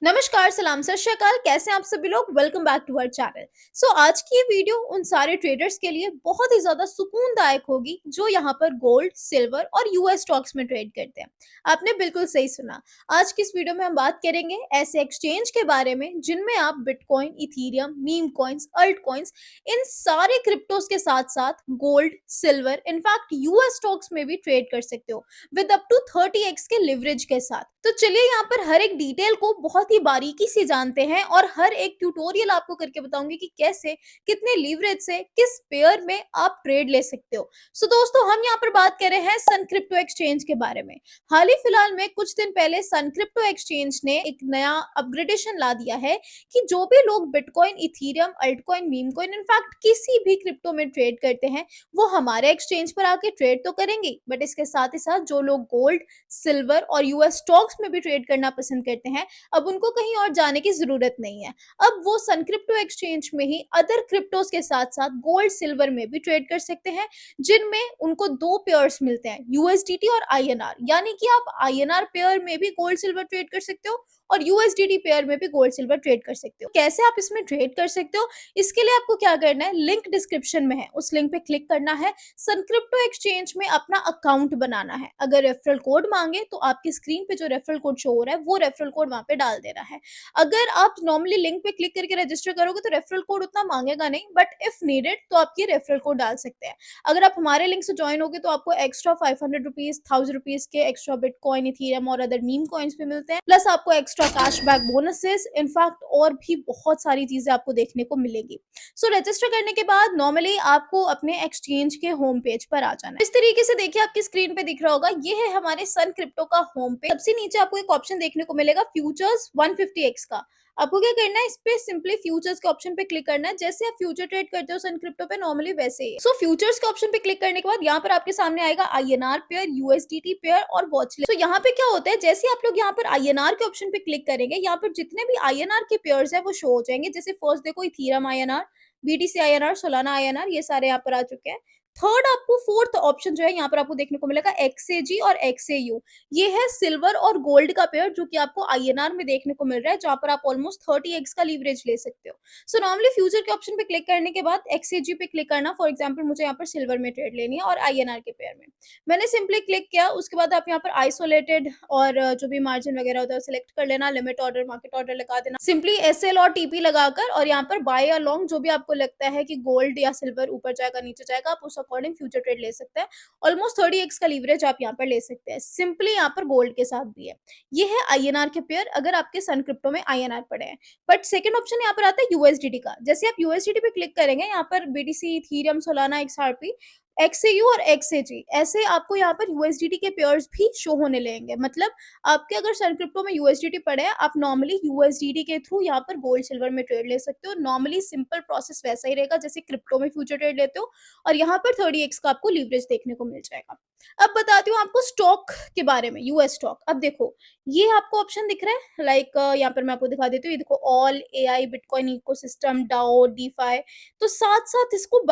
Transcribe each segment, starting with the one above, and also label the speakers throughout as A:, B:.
A: नमस्कार, सलाम, सत श्री अकाल। कैसे हैं आप सभी लोग? Welcome back to our channel. आज की ये वीडियो उन सारे ट्रेडर्स के लिए बहुत ही ज़्यादा सुकूनदायक होगी जो यहाँ पर गोल्ड, सिल्वर और यूएस स्टॉक्स में ट्रेड करते हैं। आपने बिल्कुल सही सुना। आज की इस वीडियो में हम बात करेंगे ऐसे एक्सचेंज के बारे में जिनमें आप bitcoin, ethereum, meme coins, alt coins, इन सारे क्रिप्टोज के साथ-साथ gold, silver, in fact US stocks में भी ट्रेड कर सकते हो विद अप टू 30x के लिवरेज के साथ। तो चलिए यहाँ पर हर एक डिटेल को बहुत ही बारीकी से जानते हैं और हर एक ट्यूटोरियल आपको करके बताऊंगी कि कैसे, कितने लीवरेज से किस पेयर में आप ट्रेड ले सकते हो। दोस्तों, हम यहाँ पर बात कर रहे हैं सन क्रिप्टो एक्सचेंज के बारे में। हाल ही फिलहाल में कुछ दिन पहले सन क्रिप्टो एक्सचेंज ने एक नया अपग्रेडेशन ला दिया है कि जो भी लोग bitcoin, Ethereum, altcoin, meme coin, in fact किसी भी क्रिप्टो में ट्रेड करते हैं वो हमारे एक्सचेंज पर आके ट्रेड तो करेंगे, बट इसके साथ ही साथ जो लोग गोल्ड, सिल्वर और यूएस स्टॉक्स में भी ट्रेड करना पसंद करते हैं, अब उनको कहीं और जाने की जरूरत नहीं है। अब वो सन क्रिप्टो एक्सचेंज में ही अदर क्रिप्टोज के साथ साथ गोल्ड, सिल्वर में भी ट्रेड कर सकते हैं, जिनमें उनको दो पेयर्स मिलते हैं, यूएसडीटी और आईएनआर। यानी कि आप आईएनआर पेयर में भी गोल्ड, सिल्वर ट्रेड कर सकते हो और यूएसडीटी पेयर में भी गोल्ड, सिल्वर ट्रेड कर सकते हो। कैसे आप इसमें ट्रेड कर सकते हो, इसके लिए आपको क्या करना है, लिंक डिस्क्रिप्शन में है, उस लिंक पे क्लिक करना है। सन क्रिप्टो एक्सचेंज में अपना अकाउंट बनाना है। अगर रेफरल कोड मांगे तो आपकी स्क्रीन पे जो रेफरल कोड शो हो रहा है वो रेफरल कोड वहां पे डाल देना है। अगर आप नॉर्मली लिंक पे क्लिक करके रजिस्टर करोगे तो रेफरल कोड उतना मांगेगा नहीं, बट इफ नीडेड तो आप ये रेफरल कोड डाल सकते हैं। अगर आप हमारे लिंक से ज्वाइन होगे तो आपको एक्स्ट्रा 500 रुपीज, 1000 रुपीज के एक्स्ट्रा बिटकॉइन, इथेरियम और अदर मीम कॉइन्स भी मिलते हैं, प्लस आपको एक्स्ट्रा कैशबैक बोनसेस, इनफैक्ट और भी बहुत सारी चीजें आपको देखने को मिलेगी। रजिस्टर करने के बाद नॉर्मली आपको अपने एक्सचेंज के होम पेज पर आ जाना है। इस तरीके से देखिए, आपकी स्क्रीन पे दिख रहा होगा, ये है हमारे सन क्रिप्टो का होम पेज। सबसे नीचे आपको एक ऑप्शन देखने को मिलेगा फ्यूचर्स 150x का। आपको क्या करना है, इस पे सिंपली फ्यूचर्स के ऑप्शन पे क्लिक करना है। जैसे आप फ्यूचर ट्रेड करते हो सन क्रिप्टो पे नॉर्मली, वैसे ही। फ्यूचर्स के ऑप्शन पे क्लिक करने के बाद यहाँ पर आपके सामने आएगा आईएनआर पेयर, यूएसडीटी पेयर और वॉच लिस्ट। यहाँ पे क्या होता है, जैसे आप लोग यहाँ पर आईएनआर के ऑप्शन पे क्लिक करेंगे, यहाँ पर जितने भी आईएनआर के पेयर्स है वो शो हो जाएंगे। जैसे फर्स्ट देखो, Ethereum INR, BTC INR, Solana INR, ये सारे यहाँ पर आ चुके हैं। थर्ड आपको फोर्थ ऑप्शन जो है यहाँ पर आपको देखने को मिलेगा एक्सएजी और एक्सएयू। ये है सिल्वर और गोल्ड का पेयर जो कि आपको आईएनआर में देखने को मिल रहा है, जहां पर आप ऑलमोस्ट 30x का लीवरेज ले सकते हो। नॉर्मली फ्यूचर के ऑप्शन पे क्लिक करने के बाद एक्सएजी पे क्लिक करना। फॉर एग्जाम्पल मुझे यहाँ पर सिल्वर में ट्रेड लेनी है और आईएनआर के पेयर में मैंने सिंपली क्लिक किया। उसके बाद आप यहाँ पर आइसोलेटेड और जो भी मार्जिन वगैरह होता है सिलेक्ट कर लेना, लिमिट ऑर्डर, मार्केट ऑर्डर लगा देना, सिंपली एसएल और टीपी लगाकर, और यहाँ पर बाय या लॉन्ग जो भी आपको लगता है कि गोल्ड या सिल्वर ऊपर जाएगा नीचे जाएगा, आप उस अकॉर्डिंग फ्यूचर ट्रेड ले सकते हैं। ऑलमोस्ट 30x का लीवरेज आप यहाँ पर ले सकते हैं। सिंपली यहाँ पर गोल्ड के साथ भी है। ये है आईएनआर के पेयर, अगर आपके सन क्रिप्टो में आईएनआर पड़े हैं। बट सेकंड ऑप्शन यहाँ पर आता है यूएसडीटी का। जैसे आप यूएसडीटी पे क्लिक करेंगे, यहाँ पर बीटीसी, इथेरियम, सोलाना, एक्सआरपी, एक्सएयू और एक्सएजी, ऐसे आपको यहाँ पर यूएसडीटी के पेयर्स भी शो होने लगेंगे। मतलब आपके अगर सन क्रिप्टो में यूएसडीटी पड़े हैं, आप नॉर्मली यूएसडीटी के थ्रू यहाँ पर गोल्ड, सिल्वर में ट्रेड ले सकते हो। नॉर्मली सिंपल प्रोसेस वैसा ही रहेगा जैसे क्रिप्टो में फ्यूचर ट्रेड लेते हो, और यहाँ पर 30x का आपको लीवरेज देखने को मिल जाएगा। अब बताती हूँ आपको स्टॉक के बारे में, यूएस स्टॉक। अब देखो, ये आपको ऑप्शन दिख रहा है, लाइक यहाँ पर मैं आपको दिखा देती हूँ। ये देखो, all, AI, bitcoin ecosystem, DAO, DeFi. तो साथ साथ इसको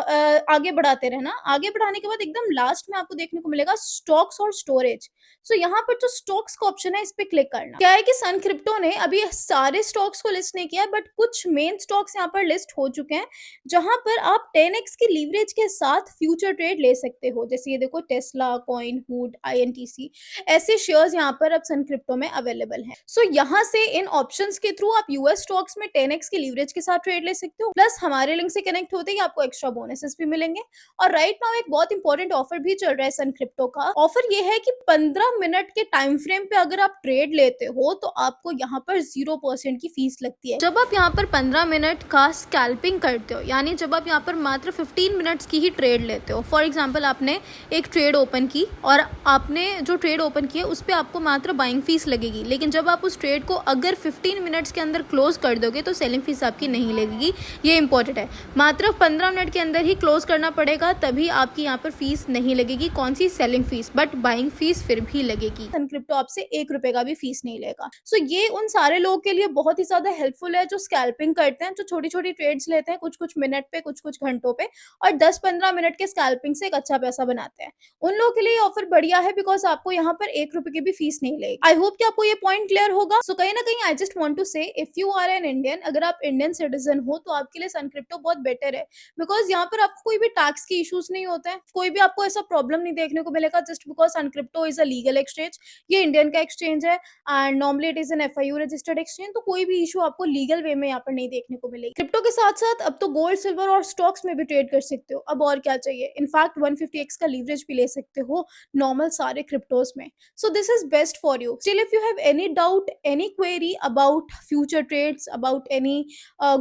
A: आगे बढ़ाते रहना। आगे बढ़ाने के बाद एकदम लास्ट में आपको देखने को मिलेगा स्टॉक्स और स्टोरेज। यहाँ पर जो स्टॉक्स का ऑप्शन है, इस पे क्लिक करना। क्या है कि सन क्रिप्टो ने अभी सारे स्टॉक्स को लिस्ट नहीं किया, बट कुछ मेन स्टॉक्स यहाँ पर लिस्ट हो चुके हैं, जहां पर आप 10x की लीवरेज के साथ फ्यूचर ट्रेड ले सकते हो। जैसे ये देखो, टेस्ला, कॉइन, हुड, आईएनटीसी, ऐसे शेयर्स यहाँ पर अब सन क्रिप्टो में अवेलेबल हैं। यहाँ से इन ऑप्शंस के थ्रू आप यूएस स्टॉक्स में 10x की लीवरेज के साथ ट्रेड ले सकते हो। प्लस हमारे लिंक से कनेक्ट होते ही आपको एक्स्ट्रा बोनसेस भी मिलेंगे। और राइट नाउ एक बहुत इंपॉर्टेंट ऑफर भी चल रहा है सन क्रिप्टो का। ऑफर ये है कि 15 मिनट के टाइम फ्रेम पे अगर आप ट्रेड लेते हो तो आपको यहाँ पर 0% की फीस लगती है। जब आप यहाँ पर 15 मिनट का स्कैल्पिंग करते हो, यानी जब आप यहाँ पर मात्र 15 मिनट्स की ही ट्रेड लेते हो। फॉर एग्जाम्पल, आपने एक ट्रेड ओपन की और आपने जो ट्रेड ओपन किया उस पर आपको मात्र बाइंग फीस लगेगी, लेकिन जब आप उस ट्रेड को अगर 15 मिनट्स के अंदर क्लोज कर दोगे तो सेलिंग फीस आपकी नहीं लगेगी। ये इंपॉर्टेंट है, मात्र 15 मिनट के अंदर ही क्लोज करना पड़ेगा, तभी आपकी यहाँ पर फीस नहीं लगेगी। कौन सी? Selling fees, but buying fees फिर भी लगेगी। सन क्रिप्टो आपसे 1 रुपए का भी फीस नहीं लेगा। ये उन सारे लोगों के लिए बहुत ही ज्यादा हेल्पफुल है जो स्कैल्पिंग करते हैं, जो छोटी छोटी ट्रेड्स लेते हैं कुछ कुछ मिनट पे, कुछ कुछ घंटों पे, और 10-15 मिनट के स्कैल्पिंग से एक अच्छा पैसा बनाते हैं। उन लोगों के लिए ऑफर बढ़िया है बिकॉज आपको यहाँ पर 1 रुपए की भी फीस नहीं लगेगी। आई होप कि आपको ये पॉइंट क्लियर होगा। सो कहीं ना कहीं I just want to say if you are an Indian, अगर आप इंडियन सिटीजन हो तो आपके लिए सन क्रिप्टो बहुत बेटर है बिकॉज यहाँ पर आपको कोई भी टैक्स की इश्यूज नहीं होते हैं, कोई भी आपको ऐसा प्रॉब्लम नहीं देखने को मिलेगा just because Sun Crypto is a legal exchange. ये इंडियन का एक्सचेंज है and normally it is an FIU registered exchange, तो कोई भी इशू आपको लीगल वे में यहाँ पर नहीं देखने को मिलेगी। क्रिप्टो के साथ साथ अब तो गोल्ड, सिल्वर और स्टॉक्स में भी ट्रेड कर सकते हो। अब और क्या चाहिए, इनफैक्ट 150x का लीवरेज भी ले सकते हो नॉर्मल सारे क्रिप्टोज में। So this is best for you. Still, if you have any doubt, any query about future trades, about any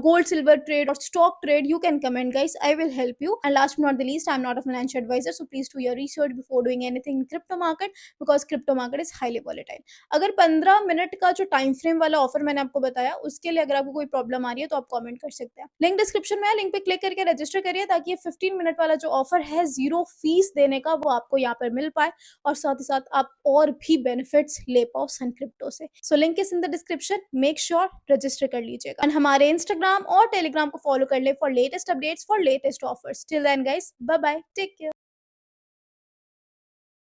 A: gold, silver trade or stock trade, you can comment, guys. I will help you. And last but not the least, I'm not a financial advisor, so please do your research before doing anything in crypto market because crypto market is highly volatile. अगर 15 minute का जो time frame वाला offer मैंने आपको बताया उसके लिए अगर आपको कोई प्रॉब्लम आ रही है तो आप कमेंट कर सकते हैं। लिंक डिस्क्रिप्शन में है, लिंक पे क्लिक करके रजिस्टर करिए ताकि ये 15 मिनट वाला जो ऑफर है 0 फीस देने का वो आपको यहाँ पर मिल पाए और साथ ही साथ आप और भी बेनिफिट्स ले पाओ सन क्रिप्टो से। So link is in the description, make sure register कर लीजिएगा एंड हमारे इंस्टाग्राम और टेलीग्राम को फॉलो कर ले for latest updates, for latest offers. Till then guys, bye bye, take care.